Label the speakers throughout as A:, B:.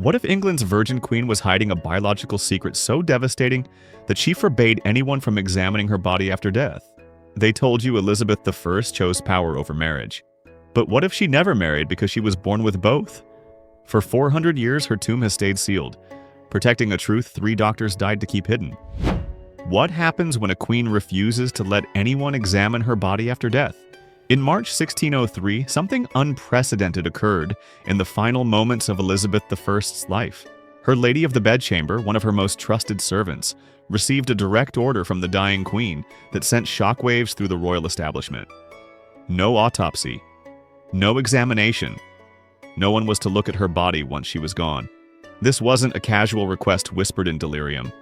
A: What if England's Virgin Queen was hiding a biological secret so devastating that she forbade anyone from examining her body after death? They told you Elizabeth I chose power over marriage. But what if she never married because she was born with both? For 400 years, her tomb has stayed sealed, protecting a truth 3 doctors died to keep hidden. What happens when a queen refuses to let anyone examine her body after death? In March 1603, something unprecedented occurred in the final moments of Elizabeth I's life. Her Lady of the Bedchamber, one of her most trusted servants, received a direct order from the dying queen that sent shockwaves through the royal establishment. No autopsy. No examination. No one was to look at her body once she was gone. This wasn't a casual request whispered in delirium.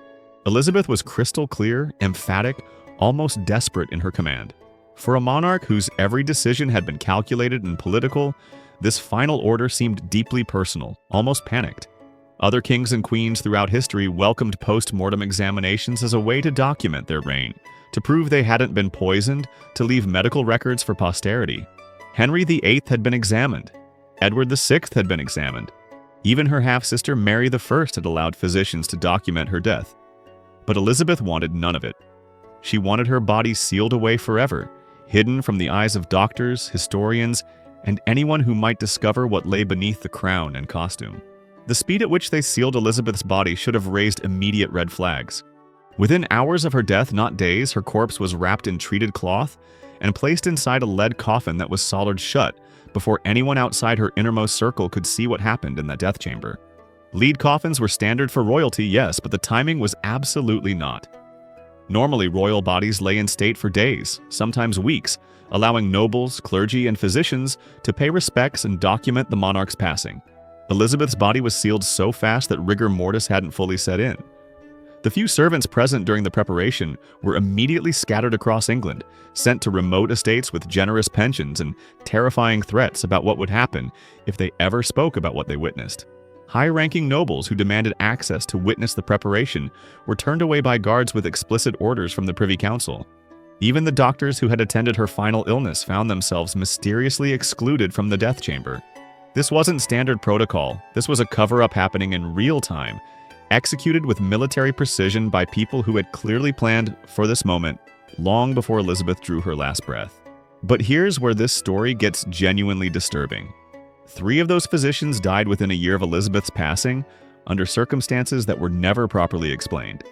A: Elizabeth was crystal clear, emphatic, almost desperate in her command. For a monarch whose every decision had been calculated and political, this final order seemed deeply personal, almost panicked. Other kings and queens throughout history welcomed post-mortem examinations as a way to document their reign, to prove they hadn't been poisoned, to leave medical records for posterity. Henry VIII had been examined. Edward VI had been examined. Even her half-sister Mary I had allowed physicians to document her death. But Elizabeth wanted none of it. She wanted her body sealed away forever, hidden from the eyes of doctors, historians, and anyone who might discover what lay beneath the crown and costume. The speed at which they sealed Elizabeth's body should have raised immediate red flags. Within hours of her death, not days, her corpse was wrapped in treated cloth and placed inside a lead coffin that was soldered shut before anyone outside her innermost circle could see what happened in that death chamber. Lead coffins were standard for royalty, yes, but the timing was absolutely not. Normally, royal bodies lay in state for days, sometimes weeks, allowing nobles, clergy, and physicians to pay respects and document the monarch's passing. Elizabeth's body was sealed so fast that rigor mortis hadn't fully set in. The few servants present during the preparation were immediately scattered across England, sent to remote estates with generous pensions and terrifying threats about what would happen if they ever spoke about what they witnessed. High-ranking nobles who demanded access to witness the preparation were turned away by guards with explicit orders from the Privy Council. Even the doctors who had attended her final illness found themselves mysteriously excluded from the death chamber. This wasn't standard protocol. This was a cover-up happening in real time, executed with military precision by people who had clearly planned for this moment long before Elizabeth drew her last breath. But here's where this story gets genuinely disturbing. 3 of those physicians died within a year of Elizabeth's passing, under circumstances that were never properly explained.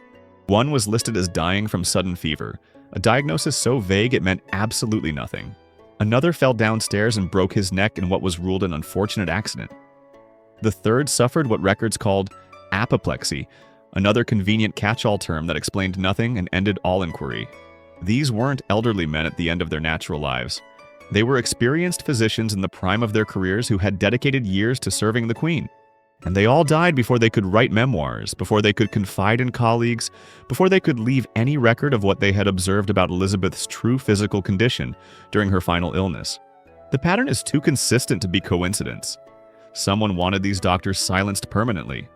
A: One was listed as dying from sudden fever, a diagnosis so vague it meant absolutely nothing. Another fell downstairs and broke his neck in what was ruled an unfortunate accident. The third suffered what records called apoplexy, another convenient catch-all term that explained nothing and ended all inquiry. These weren't elderly men at the end of their natural lives. They were experienced physicians in the prime of their careers who had dedicated years to serving the Queen. And they all died before they could write memoirs, before they could confide in colleagues, before they could leave any record of what they had observed about Elizabeth's true physical condition during her final illness. The pattern is too consistent to be coincidence. Someone wanted these doctors silenced permanently.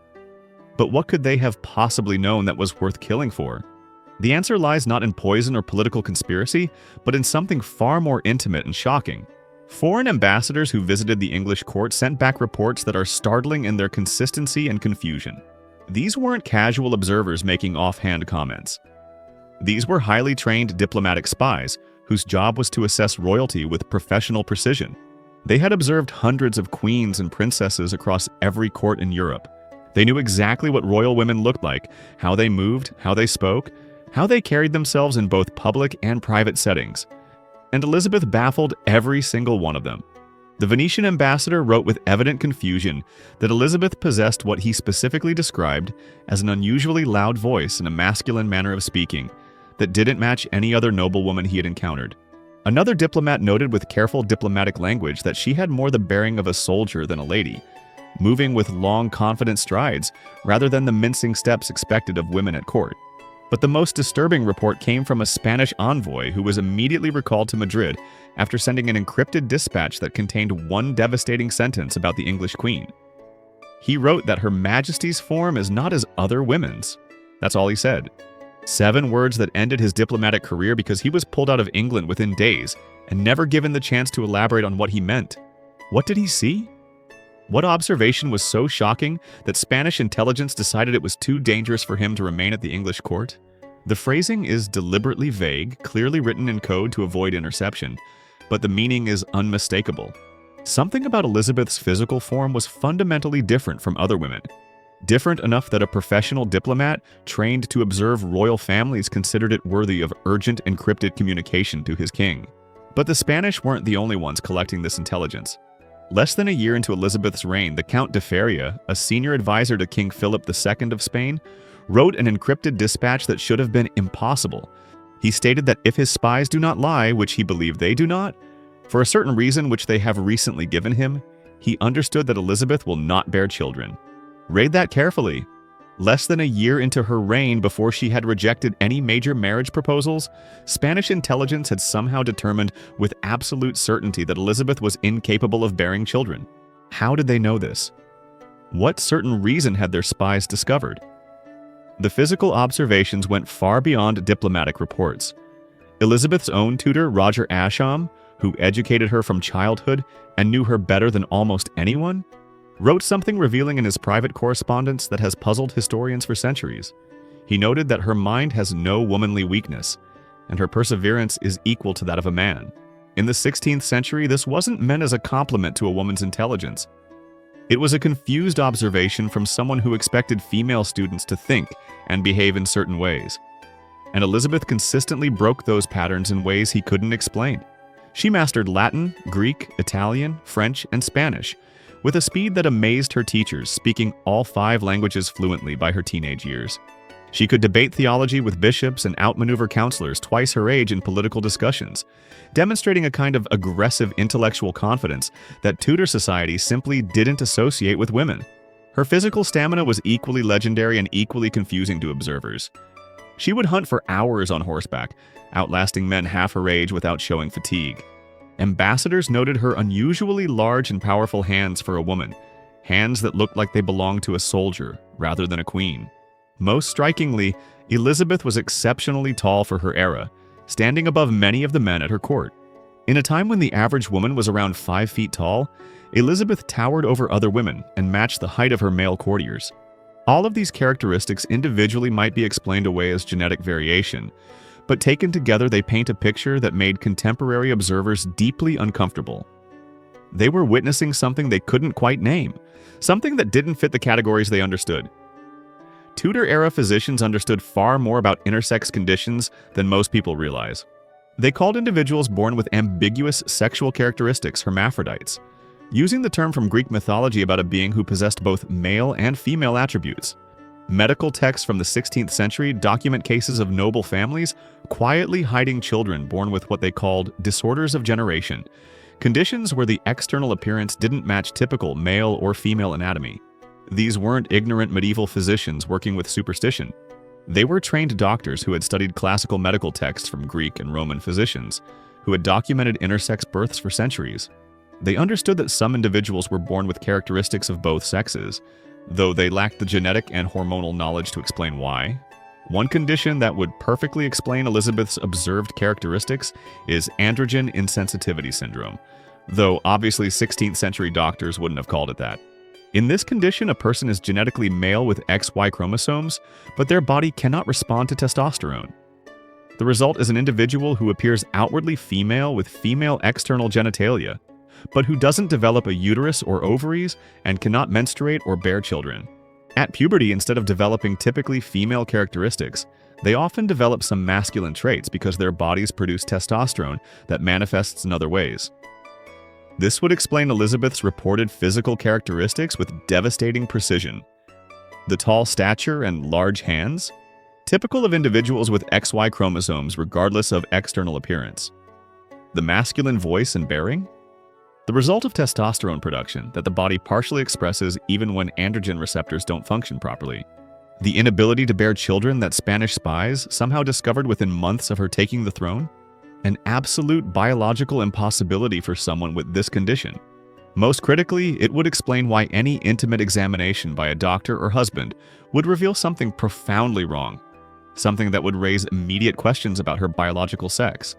A: But what could they have possibly known that was worth killing for? The answer lies not in poison or political conspiracy, but in something far more intimate and shocking. Foreign ambassadors who visited the English court sent back reports that are startling in their consistency and confusion. These weren't casual observers making offhand comments. These were highly trained diplomatic spies whose job was to assess royalty with professional precision. They had observed hundreds of queens and princesses across every court in Europe. They knew exactly what royal women looked like, how they moved, how they spoke, how they carried themselves in both public and private settings. And Elizabeth baffled every single one of them. The Venetian ambassador wrote with evident confusion that Elizabeth possessed what he specifically described as an unusually loud voice and a masculine manner of speaking that didn't match any other noblewoman he had encountered. Another diplomat noted with careful diplomatic language that she had more the bearing of a soldier than a lady, moving with long, confident strides rather than the mincing steps expected of women at court. But the most disturbing report came from a Spanish envoy who was immediately recalled to Madrid after sending an encrypted dispatch that contained one devastating sentence about the English queen. He wrote that Her Majesty's form is not as other women's. That's all he said. 7 words that ended his diplomatic career because he was pulled out of England within days and never given the chance to elaborate on what he meant. What did he see? What observation was so shocking that Spanish intelligence decided it was too dangerous for him to remain at the English court? The phrasing is deliberately vague, clearly written in code to avoid interception, but the meaning is unmistakable. Something about Elizabeth's physical form was fundamentally different from other women. Different enough that a professional diplomat trained to observe royal families considered it worthy of urgent encrypted communication to his king. But the Spanish weren't the only ones collecting this intelligence. Less than a year into Elizabeth's reign, the Count de Feria, a senior advisor to King Philip II of Spain, wrote an encrypted dispatch that should have been impossible. He stated that if his spies do not lie, which he believed they do not, for a certain reason which they have recently given him, he understood that Elizabeth will not bear children. Read that carefully. Less than a year into her reign, before she had rejected any major marriage proposals, Spanish intelligence had somehow determined with absolute certainty that Elizabeth was incapable of bearing children. How did they know this? What certain reason had their spies discovered? The physical observations went far beyond diplomatic reports. Elizabeth's own tutor, Roger Ascham, who educated her from childhood and knew her better than almost anyone, wrote something revealing in his private correspondence that has puzzled historians for centuries. He noted that her mind has no womanly weakness, and her perseverance is equal to that of a man. In the 16th century, this wasn't meant as a compliment to a woman's intelligence. It was a confused observation from someone who expected female students to think and behave in certain ways. And Elizabeth consistently broke those patterns in ways he couldn't explain. She mastered Latin, Greek, Italian, French, and Spanish, with a speed that amazed her teachers, speaking all 5 languages fluently by her teenage years. She could debate theology with bishops and outmaneuver counselors twice her age in political discussions, demonstrating a kind of aggressive intellectual confidence that Tudor society simply didn't associate with women. Her physical stamina was equally legendary and equally confusing to observers. She would hunt for hours on horseback, outlasting men half her age without showing fatigue. Ambassadors noted her unusually large and powerful hands for a woman, hands that looked like they belonged to a soldier rather than a queen. Most strikingly, Elizabeth was exceptionally tall for her era, standing above many of the men at her court. In a time when the average woman was around 5 feet tall, Elizabeth towered over other women and matched the height of her male courtiers. All of these characteristics individually might be explained away as genetic variation, but taken together they paint a picture that made contemporary observers deeply uncomfortable. They were witnessing something they couldn't quite name, something that didn't fit the categories they understood. Tudor-era physicians understood far more about intersex conditions than most people realize. They called individuals born with ambiguous sexual characteristics hermaphrodites, using the term from Greek mythology about a being who possessed both male and female attributes. Medical texts from the 16th century document cases of noble families quietly hiding children born with what they called disorders of generation, conditions where the external appearance didn't match typical male or female anatomy. These weren't ignorant medieval physicians working with superstition. They were trained doctors who had studied classical medical texts from Greek and Roman physicians, who had documented intersex births for centuries. They understood that some individuals were born with characteristics of both sexes, though they lacked the genetic and hormonal knowledge to explain why. One condition that would perfectly explain Elizabeth's observed characteristics is androgen insensitivity syndrome, though obviously 16th century doctors wouldn't have called it that. In this condition, a person is genetically male with XY chromosomes, but their body cannot respond to testosterone. The result is an individual who appears outwardly female with female external genitalia, but who doesn't develop a uterus or ovaries and cannot menstruate or bear children. At puberty, instead of developing typically female characteristics, they often develop some masculine traits because their bodies produce testosterone that manifests in other ways. This would explain Elizabeth's reported physical characteristics with devastating precision. The tall stature and large hands, typical of individuals with XY chromosomes regardless of external appearance. The masculine voice and bearing, the result of testosterone production that the body partially expresses even when androgen receptors don't function properly. The inability to bear children that Spanish spies somehow discovered within months of her taking the throne? An absolute biological impossibility for someone with this condition. Most critically, it would explain why any intimate examination by a doctor or husband would reveal something profoundly wrong, something that would raise immediate questions about her biological sex.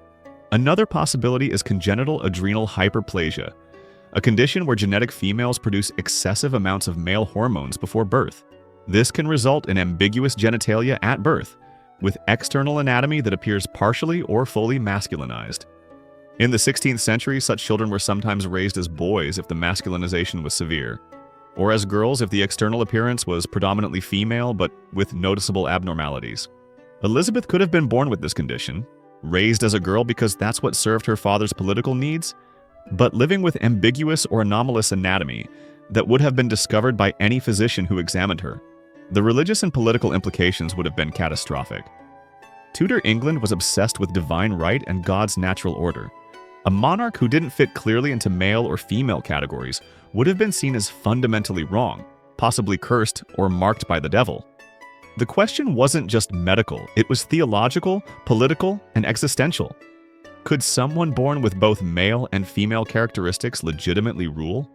A: Another possibility is congenital adrenal hyperplasia, a condition where genetic females produce excessive amounts of male hormones before birth. This can result in ambiguous genitalia at birth, with external anatomy that appears partially or fully masculinized. In the 16th century, such children were sometimes raised as boys if the masculinization was severe, or as girls if the external appearance was predominantly female but with noticeable abnormalities. Elizabeth could have been born with this condition, raised as a girl because that's what served her father's political needs, but living with ambiguous or anomalous anatomy that would have been discovered by any physician who examined her. The religious and political implications would have been catastrophic. Tudor England was obsessed with divine right and God's natural order. A monarch who didn't fit clearly into male or female categories would have been seen as fundamentally wrong, possibly cursed or marked by the devil. The question wasn't just medical, it was theological, political, and existential. Could someone born with both male and female characteristics legitimately rule?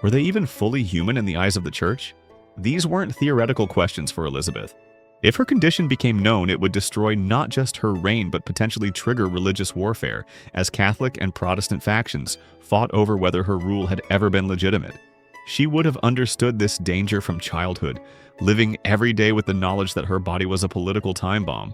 A: Were they even fully human in the eyes of the church? These weren't theoretical questions for Elizabeth. If her condition became known, it would destroy not just her reign but potentially trigger religious warfare, as Catholic and Protestant factions fought over whether her rule had ever been legitimate. She would have understood this danger from childhood, living every day with the knowledge that her body was a political time bomb.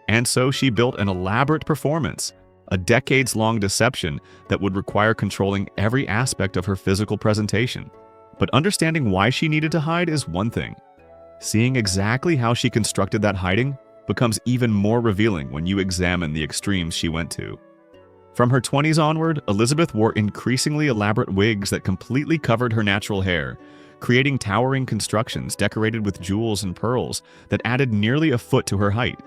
A: And so she built an elaborate performance, a decades-long deception that would require controlling every aspect of her physical presentation. But understanding why she needed to hide is one thing. Seeing exactly how she constructed that hiding becomes even more revealing when you examine the extremes she went to. From her 20s onward, Elizabeth wore increasingly elaborate wigs that completely covered her natural hair, creating towering constructions decorated with jewels and pearls that added nearly a foot to her height.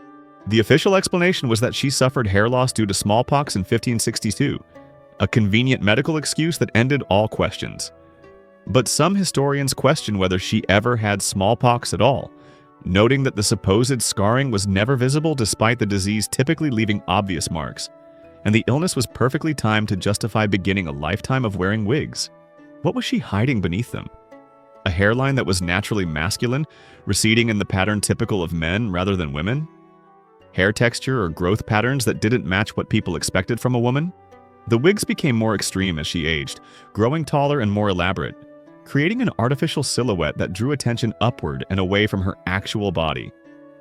A: The official explanation was that she suffered hair loss due to smallpox in 1562, a convenient medical excuse that ended all questions. But some historians question whether she ever had smallpox at all, noting that the supposed scarring was never visible despite the disease typically leaving obvious marks, and the illness was perfectly timed to justify beginning a lifetime of wearing wigs. What was she hiding beneath them? A hairline that was naturally masculine, receding in the pattern typical of men rather than women? Hair texture or growth patterns that didn't match what people expected from a woman? The wigs became more extreme as she aged, growing taller and more elaborate, creating an artificial silhouette that drew attention upward and away from her actual body.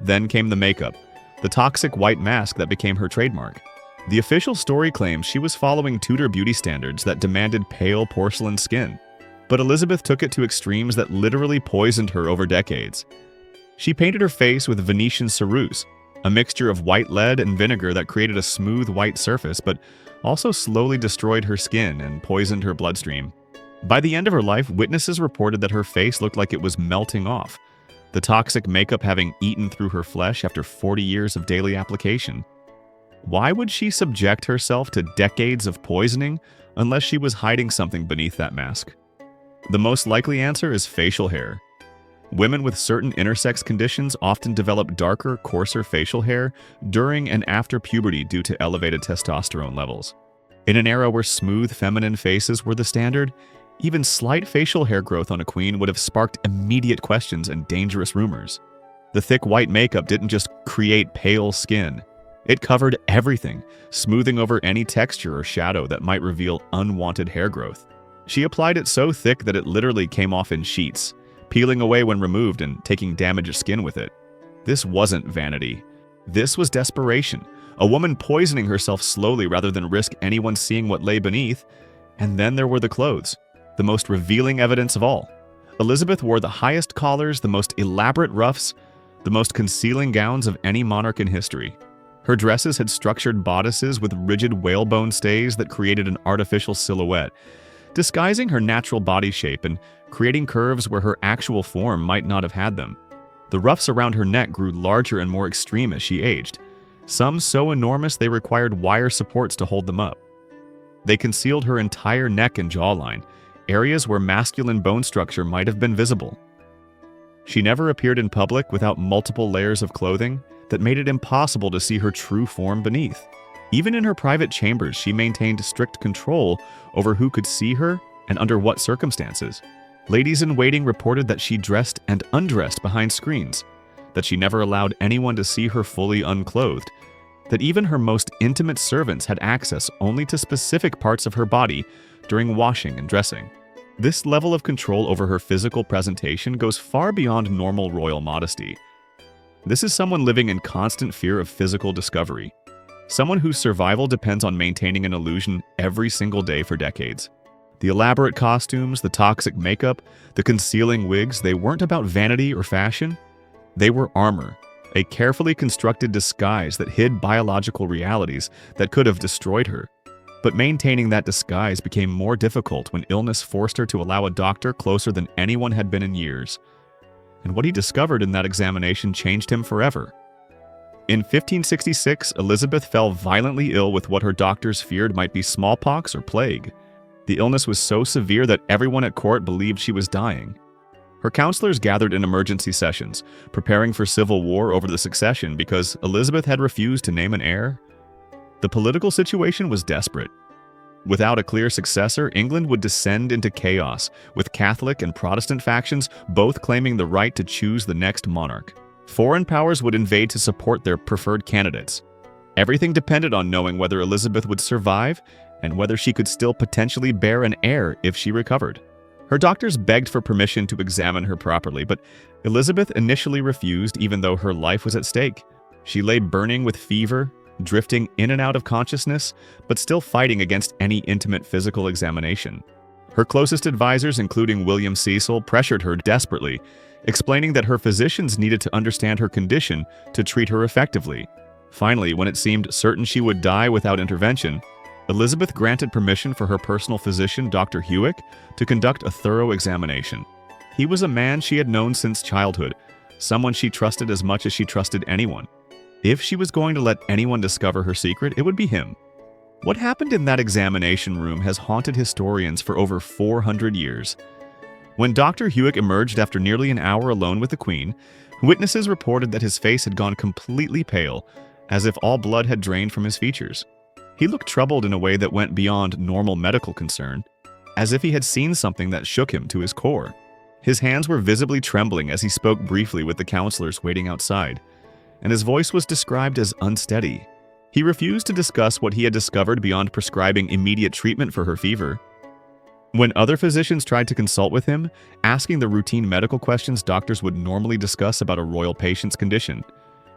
A: Then came the makeup, the toxic white mask that became her trademark. The official story claims she was following Tudor beauty standards that demanded pale porcelain skin, but Elizabeth took it to extremes that literally poisoned her over decades. She painted her face with Venetian ceruse, a mixture of white lead and vinegar that created a smooth white surface but also slowly destroyed her skin and poisoned her bloodstream. By the end of her life, witnesses reported that her face looked like it was melting off, the toxic makeup having eaten through her flesh after 40 years of daily application. Why would she subject herself to decades of poisoning unless she was hiding something beneath that mask? The most likely answer is facial hair. Women with certain intersex conditions often develop darker, coarser facial hair during and after puberty due to elevated testosterone levels. In an era where smooth feminine faces were the standard, even slight facial hair growth on a queen would have sparked immediate questions and dangerous rumors. The thick white makeup didn't just create pale skin. It covered everything, smoothing over any texture or shadow that might reveal unwanted hair growth. She applied it so thick that it literally came off in sheets, peeling away when removed and taking damaged skin with it. This wasn't vanity. This was desperation, a woman poisoning herself slowly rather than risk anyone seeing what lay beneath. And then there were the clothes, the most revealing evidence of all. Elizabeth wore the highest collars, the most elaborate ruffs, the most concealing gowns of any monarch in history. Her dresses had structured bodices with rigid whalebone stays that created an artificial silhouette, disguising her natural body shape and creating curves where her actual form might not have had them. The ruffs around her neck grew larger and more extreme as she aged, some so enormous they required wire supports to hold them up. They concealed her entire neck and jawline, areas where masculine bone structure might have been visible. She never appeared in public without multiple layers of clothing that made it impossible to see her true form beneath. Even in her private chambers, she maintained strict control over who could see her and under what circumstances. Ladies-in-waiting reported that she dressed and undressed behind screens, that she never allowed anyone to see her fully unclothed, that even her most intimate servants had access only to specific parts of her body during washing and dressing. This level of control over her physical presentation goes far beyond normal royal modesty. This is someone living in constant fear of physical discovery, someone whose survival depends on maintaining an illusion every single day for decades. The elaborate costumes, the toxic makeup, the concealing wigs, they weren't about vanity or fashion. They were armor, a carefully constructed disguise that hid biological realities that could have destroyed her. But maintaining that disguise became more difficult when illness forced her to allow a doctor closer than anyone had been in years. And what he discovered in that examination changed him forever. In 1566, Elizabeth fell violently ill with what her doctors feared might be smallpox or plague. The illness was so severe that everyone at court believed she was dying. Her counselors gathered in emergency sessions, preparing for civil war over the succession because Elizabeth had refused to name an heir. The political situation was desperate. Without a clear successor, England would descend into chaos, with Catholic and Protestant factions both claiming the right to choose the next monarch. Foreign powers would invade to support their preferred candidates. Everything depended on knowing whether Elizabeth would survive and whether she could still potentially bear an heir if she recovered. Her doctors begged for permission to examine her properly, but Elizabeth initially refused even though her life was at stake. She lay burning with fever, drifting in and out of consciousness, but still fighting against any intimate physical examination. Her closest advisors, including William Cecil, pressured her desperately, explaining that her physicians needed to understand her condition to treat her effectively. Finally, when it seemed certain she would die without intervention, Elizabeth granted permission for her personal physician, Dr. Huick, to conduct a thorough examination. He was a man she had known since childhood, someone she trusted as much as she trusted anyone. If she was going to let anyone discover her secret, it would be him. What happened in that examination room has haunted historians for over 400 years. When Dr. Huick emerged after nearly an hour alone with the Queen, witnesses reported that his face had gone completely pale, as if all blood had drained from his features. He looked troubled in a way that went beyond normal medical concern, as if he had seen something that shook him to his core. His hands were visibly trembling as he spoke briefly with the counselors waiting outside, and his voice was described as unsteady. He refused to discuss what he had discovered beyond prescribing immediate treatment for her fever. When other physicians tried to consult with him, asking the routine medical questions doctors would normally discuss about a royal patient's condition,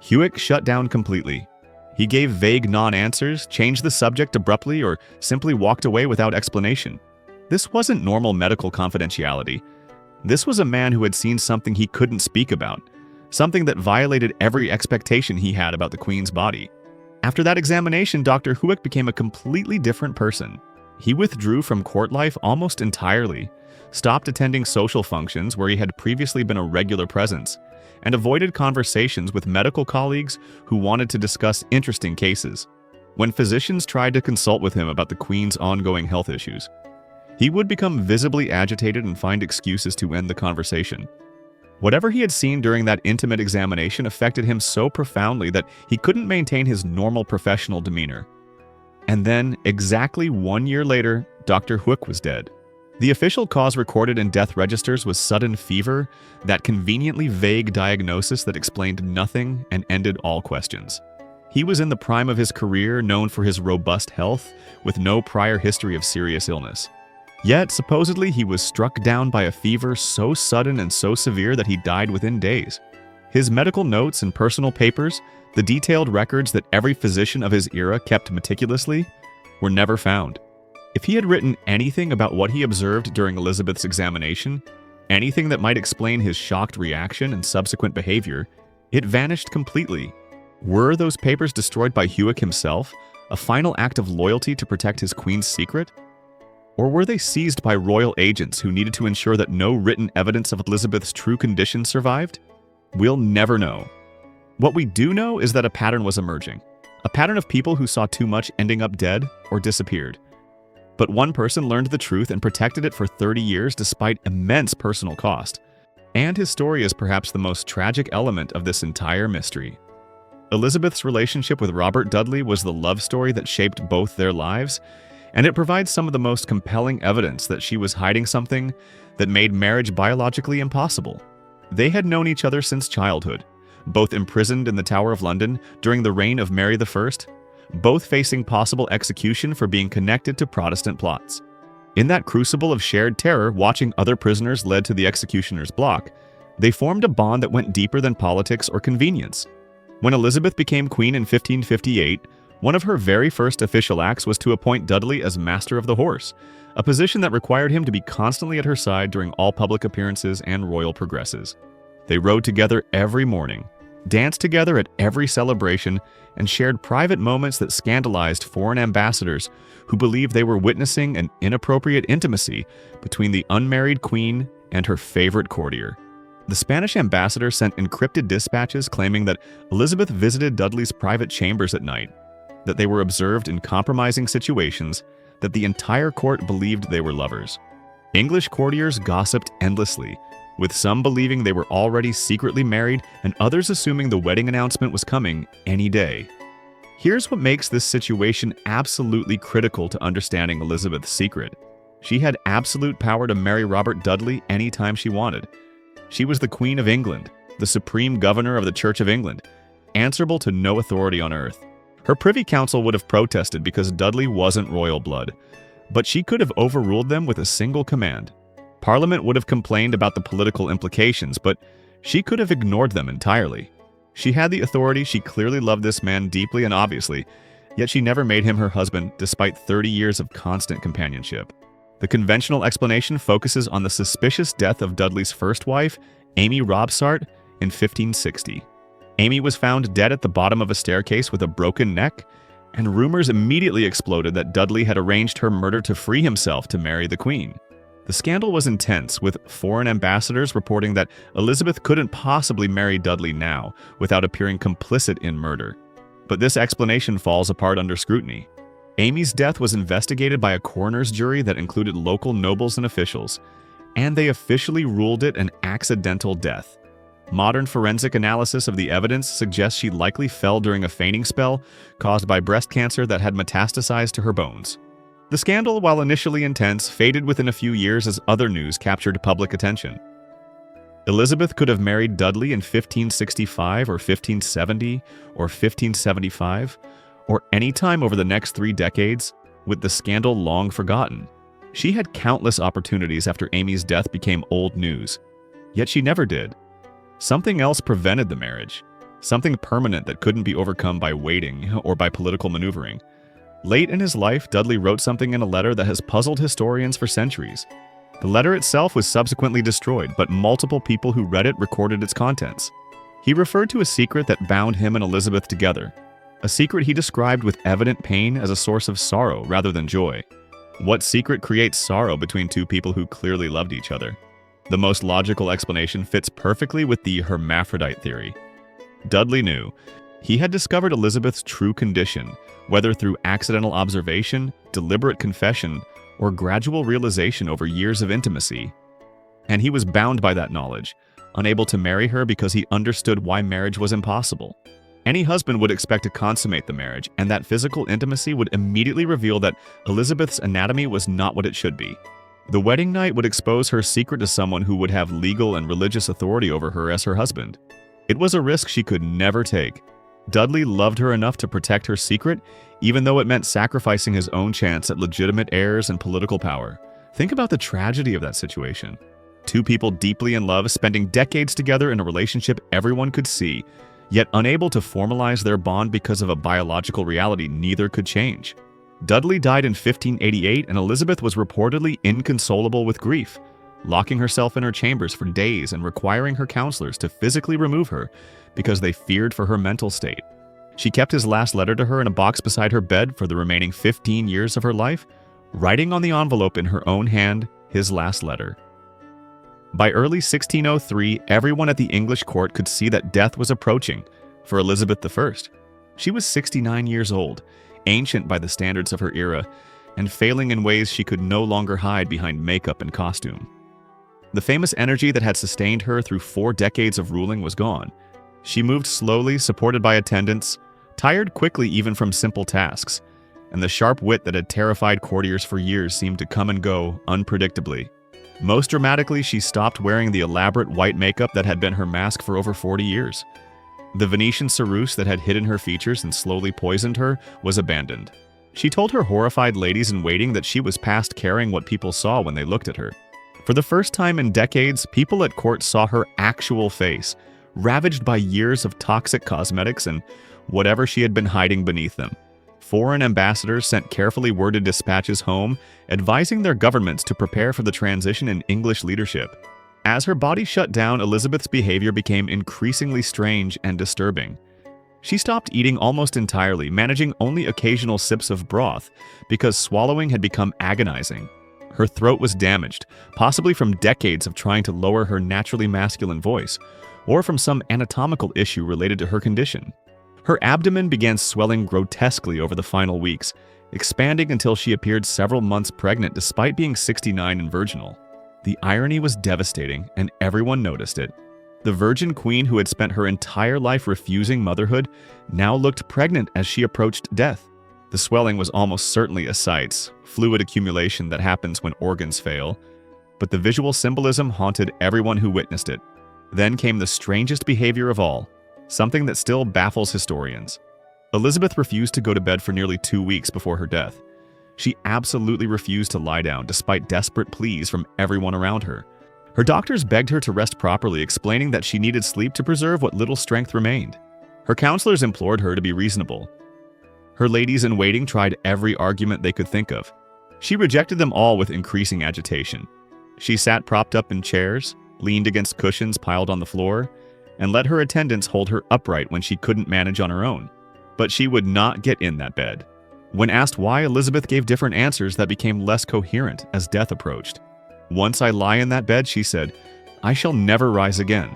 A: Huick shut down completely. He gave vague non-answers, changed the subject abruptly, or simply walked away without explanation. This wasn't normal medical confidentiality. This was a man who had seen something he couldn't speak about, something that violated every expectation he had about the Queen's body. After that examination, Dr. Huick became a completely different person. He withdrew from court life almost entirely, stopped attending social functions where he had previously been a regular presence, and avoided conversations with medical colleagues who wanted to discuss interesting cases. When physicians tried to consult with him about the Queen's ongoing health issues, he would become visibly agitated and find excuses to end the conversation. Whatever he had seen during that intimate examination affected him so profoundly that he couldn't maintain his normal professional demeanor. And then, exactly 1 year later, Dr. Huick was dead. The official cause recorded in death registers was sudden fever, that conveniently vague diagnosis that explained nothing and ended all questions. He was in the prime of his career, known for his robust health, with no prior history of serious illness. Yet, supposedly, he was struck down by a fever so sudden and so severe that he died within days. His medical notes and personal papers, the detailed records that every physician of his era kept meticulously, were never found. If he had written anything about what he observed during Elizabeth's examination, anything that might explain his shocked reaction and subsequent behavior, it vanished completely. Were those papers destroyed by Huick himself, a final act of loyalty to protect his Queen's secret? Or were they seized by royal agents who needed to ensure that no written evidence of Elizabeth's true condition survived? We'll never know. What we do know is that a pattern was emerging, a pattern of people who saw too much ending up dead or disappeared. But one person learned the truth and protected it for 30 years despite immense personal cost. And his story is perhaps the most tragic element of this entire mystery. Elizabeth's relationship with Robert Dudley was the love story that shaped both their lives, and it provides some of the most compelling evidence that she was hiding something that made marriage biologically impossible. They had known each other since childhood, both imprisoned in the Tower of London during the reign of Mary I, both facing possible execution for being connected to Protestant plots. In that crucible of shared terror, watching other prisoners led to the executioner's block, they formed a bond that went deeper than politics or convenience. When Elizabeth became queen in 1558, one of her very first official acts was to appoint Dudley as Master of the Horse, a position that required him to be constantly at her side during all public appearances and royal progresses. They rode together every morning, danced together at every celebration, and shared private moments that scandalized foreign ambassadors who believed they were witnessing an inappropriate intimacy between the unmarried queen and her favorite courtier. The Spanish ambassador sent encrypted dispatches claiming that Elizabeth visited Dudley's private chambers at night, that they were observed in compromising situations, that the entire court believed they were lovers. English courtiers gossiped endlessly, with some believing they were already secretly married and others assuming the wedding announcement was coming any day. Here's what makes this situation absolutely critical to understanding Elizabeth's secret. She had absolute power to marry Robert Dudley anytime she wanted. She was the Queen of England, the supreme governor of the Church of England, answerable to no authority on earth. Her Privy Council would have protested because Dudley wasn't royal blood, but she could have overruled them with a single command. Parliament would have complained about the political implications, but she could have ignored them entirely. She had the authority. She clearly loved this man deeply and obviously, yet she never made him her husband despite 30 years of constant companionship. The conventional explanation focuses on the suspicious death of Dudley's first wife, Amy Robsart, in 1560. Amy was found dead at the bottom of a staircase with a broken neck, and rumors immediately exploded that Dudley had arranged her murder to free himself to marry the queen. The scandal was intense, with foreign ambassadors reporting that Elizabeth couldn't possibly marry Dudley now without appearing complicit in murder. But this explanation falls apart under scrutiny. Amy's death was investigated by a coroner's jury that included local nobles and officials, and they officially ruled it an accidental death. Modern forensic analysis of the evidence suggests she likely fell during a fainting spell caused by breast cancer that had metastasized to her bones. The scandal, while initially intense, faded within a few years as other news captured public attention. Elizabeth could have married Dudley in 1565 or 1570 or 1575, or any time over the next 3 decades, with the scandal long forgotten. She had countless opportunities after Amy's death became old news, yet she never did. Something else prevented the marriage, something permanent that couldn't be overcome by waiting or by political maneuvering. Late in his life, Dudley wrote something in a letter that has puzzled historians for centuries. The letter itself was subsequently destroyed, but multiple people who read it recorded its contents. He referred to a secret that bound him and Elizabeth together, a secret he described with evident pain as a source of sorrow rather than joy. What secret creates sorrow between two people who clearly loved each other? The most logical explanation fits perfectly with the hermaphrodite theory. Dudley knew. He had discovered Elizabeth's true condition, whether through accidental observation, deliberate confession, or gradual realization over years of intimacy. And he was bound by that knowledge, unable to marry her because he understood why marriage was impossible. Any husband would expect to consummate the marriage, and that physical intimacy would immediately reveal that Elizabeth's anatomy was not what it should be. The wedding night would expose her secret to someone who would have legal and religious authority over her as her husband. It was a risk she could never take. Dudley loved her enough to protect her secret, even though it meant sacrificing his own chance at legitimate heirs and political power. Think about the tragedy of that situation. Two people deeply in love, spending decades together in a relationship everyone could see, yet unable to formalize their bond because of a biological reality neither could change. Dudley died in 1588, and Elizabeth was reportedly inconsolable with grief, locking herself in her chambers for days and requiring her counselors to physically remove her because they feared for her mental state. She kept his last letter to her in a box beside her bed for the remaining 15 years of her life, writing on the envelope in her own hand his last letter. By early 1603, everyone at the English court could see that death was approaching for Elizabeth I. She was 69 years old, ancient by the standards of her era, and failing in ways she could no longer hide behind makeup and costume. The famous energy that had sustained her through 4 decades of ruling was gone. She moved slowly, supported by attendants, tired quickly even from simple tasks, and the sharp wit that had terrified courtiers for years seemed to come and go unpredictably. Most dramatically, she stopped wearing the elaborate white makeup that had been her mask for over 40 years. The Venetian ceruse that had hidden her features and slowly poisoned her was abandoned. She told her horrified ladies-in-waiting that she was past caring what people saw when they looked at her. For the first time in decades, people at court saw her actual face, ravaged by years of toxic cosmetics and whatever she had been hiding beneath them. Foreign ambassadors sent carefully worded dispatches home, advising their governments to prepare for the transition in English leadership. As her body shut down, Elizabeth's behavior became increasingly strange and disturbing. She stopped eating almost entirely, managing only occasional sips of broth because swallowing had become agonizing. Her throat was damaged, possibly from decades of trying to lower her naturally masculine voice, or from some anatomical issue related to her condition. Her abdomen began swelling grotesquely over the final weeks, expanding until she appeared several months pregnant despite being 69 and virginal. The irony was devastating, and everyone noticed it. The virgin queen who had spent her entire life refusing motherhood now looked pregnant as she approached death. The swelling was almost certainly ascites, fluid accumulation that happens when organs fail, but the visual symbolism haunted everyone who witnessed it. Then came the strangest behavior of all, something that still baffles historians. Elizabeth refused to go to bed for nearly 2 weeks before her death. She absolutely refused to lie down despite desperate pleas from everyone around her. Her doctors begged her to rest properly, explaining that she needed sleep to preserve what little strength remained. Her counselors implored her to be reasonable. Her ladies-in-waiting tried every argument they could think of. She rejected them all with increasing agitation. She sat propped up in chairs, leaned against cushions piled on the floor, and let her attendants hold her upright when she couldn't manage on her own. But she would not get in that bed. When asked why, Elizabeth gave different answers that became less coherent as death approached. "Once I lie in that bed," she said, "I shall never rise again."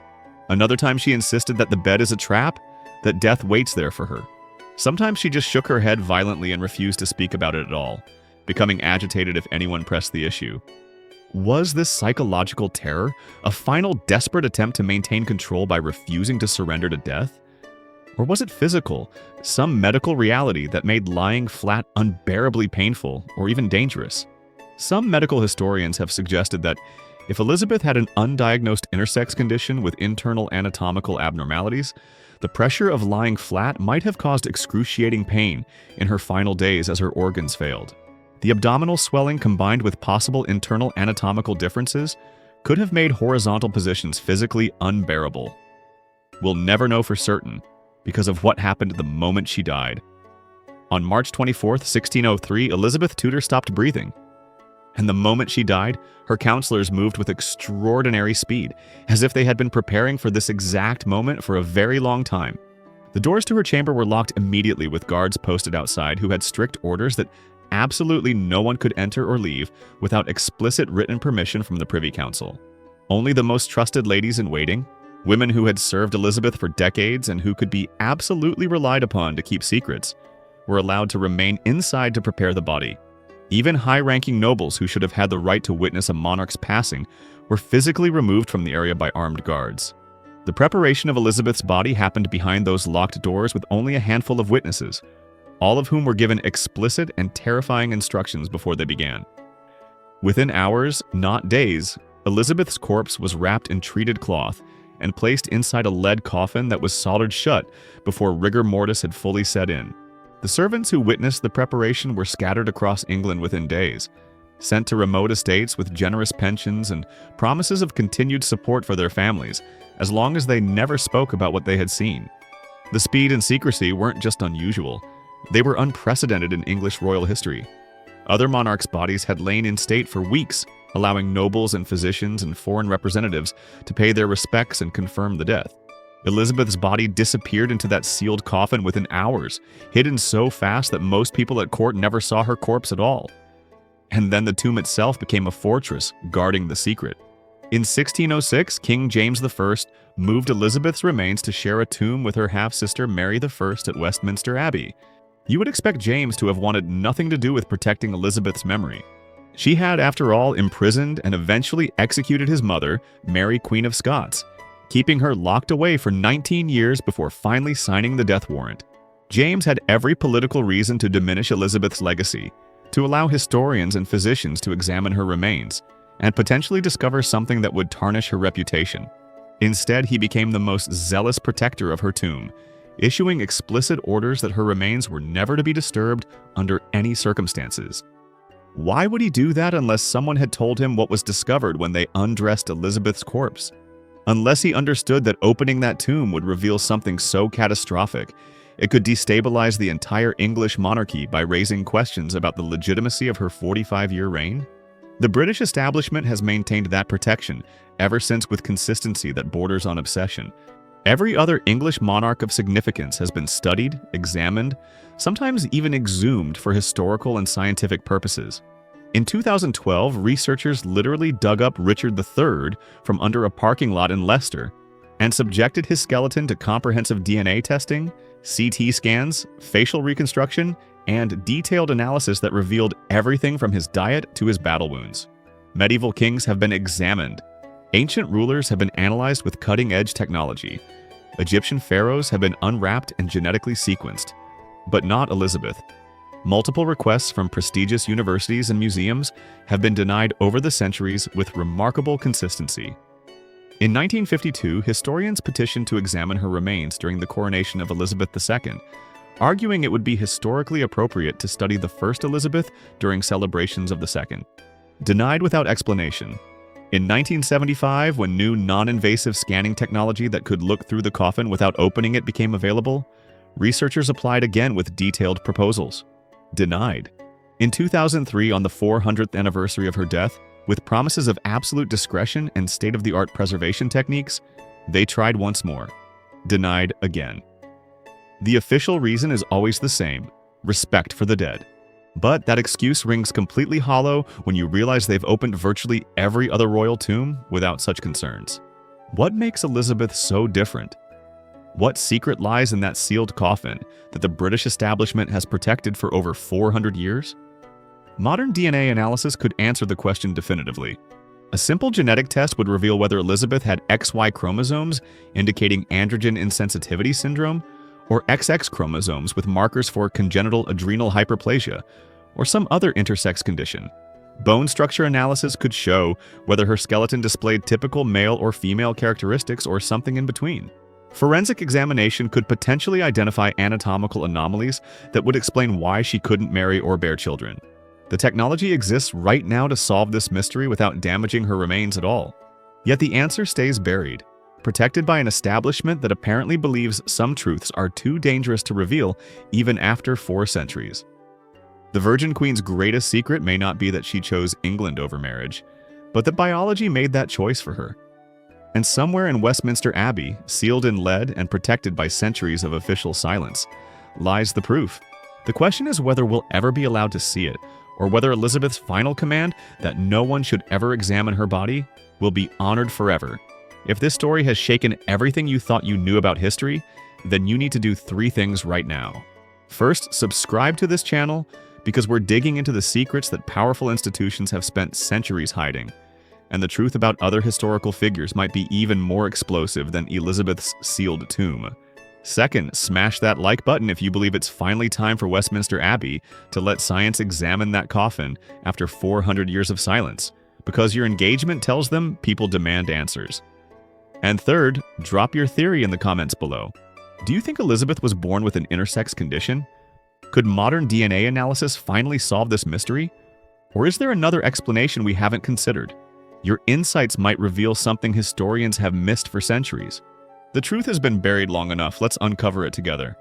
A: Another time she insisted that the bed is a trap, that death waits there for her. Sometimes she just shook her head violently and refused to speak about it at all, becoming agitated if anyone pressed the issue. Was this psychological terror a final desperate attempt to maintain control by refusing to surrender to death? Or was it physical, some medical reality that made lying flat unbearably painful or even dangerous? Some medical historians have suggested that if Elizabeth had an undiagnosed intersex condition with internal anatomical abnormalities, the pressure of lying flat might have caused excruciating pain in her final days as her organs failed. The abdominal swelling combined with possible internal anatomical differences could have made horizontal positions physically unbearable. We'll never know for certain because of what happened the moment she died. On March 24, 1603, Elizabeth Tudor stopped breathing. And the moment she died, her counselors moved with extraordinary speed, as if they had been preparing for this exact moment for a very long time. The doors to her chamber were locked immediately with guards posted outside who had strict orders that absolutely no one could enter or leave without explicit written permission from the Privy Council. Only the most trusted ladies-in-waiting, women who had served Elizabeth for decades and who could be absolutely relied upon to keep secrets, were allowed to remain inside to prepare the body. Even high-ranking nobles who should have had the right to witness a monarch's passing were physically removed from the area by armed guards. The preparation of Elizabeth's body happened behind those locked doors with only a handful of witnesses, all of whom were given explicit and terrifying instructions before they began. Within hours, not days, Elizabeth's corpse was wrapped in treated cloth and placed inside a lead coffin that was soldered shut before rigor mortis had fully set in. The servants who witnessed the preparation were scattered across England within days, sent to remote estates with generous pensions and promises of continued support for their families, as long as they never spoke about what they had seen. The speed and secrecy weren't just unusual, they were unprecedented in English royal history. Other monarchs' bodies had lain in state for weeks, allowing nobles and physicians and foreign representatives to pay their respects and confirm the death. Elizabeth's body disappeared into that sealed coffin within hours, hidden so fast that most people at court never saw her corpse at all. And then the tomb itself became a fortress guarding the secret. In 1606, King James I moved Elizabeth's remains to share a tomb with her half-sister Mary I at Westminster Abbey. You would expect James to have wanted nothing to do with protecting Elizabeth's memory. She had, after all, imprisoned and eventually executed his mother, Mary, Queen of Scots, keeping her locked away for 19 years before finally signing the death warrant. James had every political reason to diminish Elizabeth's legacy, to allow historians and physicians to examine her remains, and potentially discover something that would tarnish her reputation. Instead, he became the most zealous protector of her tomb, issuing explicit orders that her remains were never to be disturbed under any circumstances. Why would he do that unless someone had told him what was discovered when they undressed Elizabeth's corpse? Unless he understood that opening that tomb would reveal something so catastrophic, it could destabilize the entire English monarchy by raising questions about the legitimacy of her 45-year reign? The British establishment has maintained that protection ever since with consistency that borders on obsession. Every other English monarch of significance has been studied, examined, sometimes even exhumed for historical and scientific purposes. In 2012, researchers literally dug up Richard III from under a parking lot in Leicester and subjected his skeleton to comprehensive DNA testing, CT scans, facial reconstruction, and detailed analysis that revealed everything from his diet to his battle wounds. Medieval kings have been examined. Ancient rulers have been analyzed with cutting-edge technology. Egyptian pharaohs have been unwrapped and genetically sequenced. But not Elizabeth. Multiple requests from prestigious universities and museums have been denied over the centuries with remarkable consistency. In 1952, historians petitioned to examine her remains during the coronation of Elizabeth II, arguing it would be historically appropriate to study the first Elizabeth during celebrations of the second. Denied without explanation. In 1975, when new non-invasive scanning technology that could look through the coffin without opening it became available, researchers applied again with detailed proposals. Denied. In 2003, on the 400th anniversary of her death, with promises of absolute discretion and state-of-the-art preservation techniques, they tried once more. Denied again. The official reason is always the same: respect for the dead. But that excuse rings completely hollow when you realize they've opened virtually every other royal tomb without such concerns. What makes Elizabeth so different? What secret lies in that sealed coffin that the British establishment has protected for over 400 years? Modern DNA analysis could answer the question definitively. A simple genetic test would reveal whether Elizabeth had XY chromosomes indicating androgen insensitivity syndrome, or XX chromosomes with markers for congenital adrenal hyperplasia, or some other intersex condition. Bone structure analysis could show whether her skeleton displayed typical male or female characteristics or something in between. Forensic examination could potentially identify anatomical anomalies that would explain why she couldn't marry or bear children. The technology exists right now to solve this mystery without damaging her remains at all. Yet the answer stays buried, protected by an establishment that apparently believes some truths are too dangerous to reveal even after 4 centuries. The Virgin Queen's greatest secret may not be that she chose England over marriage, but that biology made that choice for her. And somewhere in Westminster Abbey, sealed in lead and protected by centuries of official silence, lies the proof. The question is whether we'll ever be allowed to see it, or whether Elizabeth's final command that no one should ever examine her body will be honored forever. If this story has shaken everything you thought you knew about history, then you need to do 3 things right now. First, subscribe to this channel because we're digging into the secrets that powerful institutions have spent centuries hiding. And the truth about other historical figures might be even more explosive than Elizabeth's sealed tomb. Second, smash that like button if you believe it's finally time for Westminster Abbey to let science examine that coffin after 400 years of silence, because your engagement tells them people demand answers. And third, drop your theory in the comments below. Do you think Elizabeth was born with an intersex condition? Could modern DNA analysis finally solve this mystery? Or is there another explanation we haven't considered? Your insights might reveal something historians have missed for centuries. The truth has been buried long enough. Let's uncover it together.